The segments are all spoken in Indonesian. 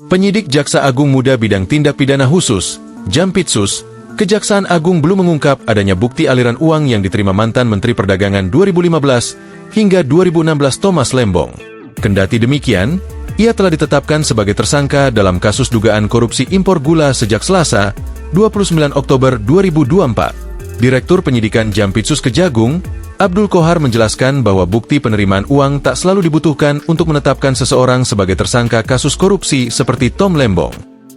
Penyidik Jaksa Agung Muda Bidang Tindak Pidana Khusus, Jampitsus, Kejaksaan Agung belum mengungkap adanya bukti aliran uang yang diterima mantan Menteri Perdagangan 2015 hingga 2016 Thomas Lembong. Kendati demikian, ia telah ditetapkan sebagai tersangka dalam kasus dugaan korupsi impor gula sejak Selasa, 29 Oktober 2024. Direktur Penyidikan Jampitsus Kejagung, Abdul Kohar menjelaskan bahwa bukti penerimaan uang tak selalu dibutuhkan untuk menetapkan seseorang sebagai tersangka kasus korupsi seperti Tom Lembong.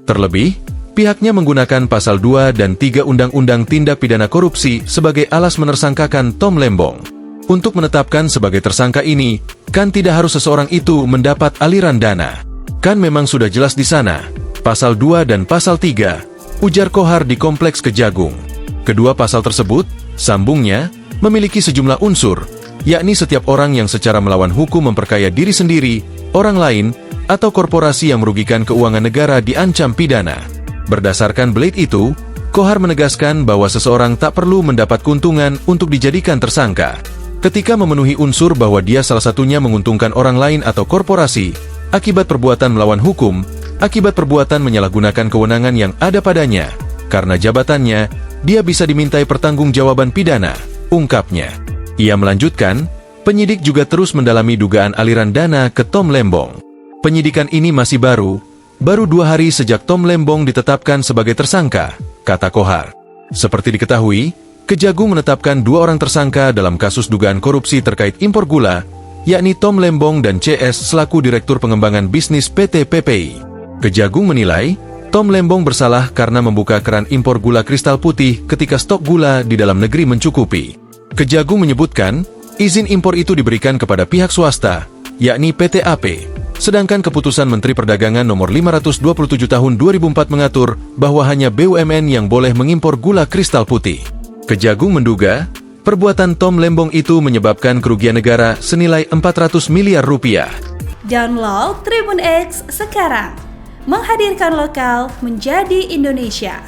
Terlebih, pihaknya menggunakan pasal 2 dan 3 Undang-Undang Tindak Pidana Korupsi sebagai alas menersangkakan Tom Lembong. Untuk menetapkan sebagai tersangka ini, kan tidak harus seseorang itu mendapat aliran dana. Kan memang sudah jelas di sana, pasal 2 dan pasal 3, ujar Kohar di Kompleks Kejagung. Kedua pasal tersebut, sambungnya, memiliki sejumlah unsur, yakni setiap orang yang secara melawan hukum memperkaya diri sendiri, orang lain, atau korporasi yang merugikan keuangan negara diancam pidana. Berdasarkan Blade itu, Kohar menegaskan bahwa seseorang tak perlu mendapat keuntungan untuk dijadikan tersangka. Ketika memenuhi unsur bahwa dia salah satunya menguntungkan orang lain atau korporasi, akibat perbuatan melawan hukum, akibat perbuatan menyalahgunakan kewenangan yang ada padanya, karena jabatannya, dia bisa dimintai pertanggungjawaban pidana, ungkapnya. Ia melanjutkan, penyidik juga terus mendalami dugaan aliran dana ke Tom Lembong. Penyidikan ini masih baru 2 hari sejak Tom Lembong ditetapkan sebagai tersangka, kata Kohar. Seperti diketahui, Kejagung menetapkan 2 orang tersangka dalam kasus dugaan korupsi terkait impor gula, yakni Tom Lembong dan CS selaku Direktur Pengembangan Bisnis PT PPI. Kejagung menilai, Tom Lembong bersalah karena membuka keran impor gula kristal putih ketika stok gula di dalam negeri mencukupi. Kejagung menyebutkan, izin impor itu diberikan kepada pihak swasta, yakni PT AP. Sedangkan keputusan Menteri Perdagangan nomor 527 tahun 2004 mengatur bahwa hanya BUMN yang boleh mengimpor gula kristal putih. Kejagung menduga, perbuatan Tom Lembong itu menyebabkan kerugian negara senilai 400 miliar rupiah. Download Tribun X sekarang. Menghadirkan lokal menjadi Indonesia.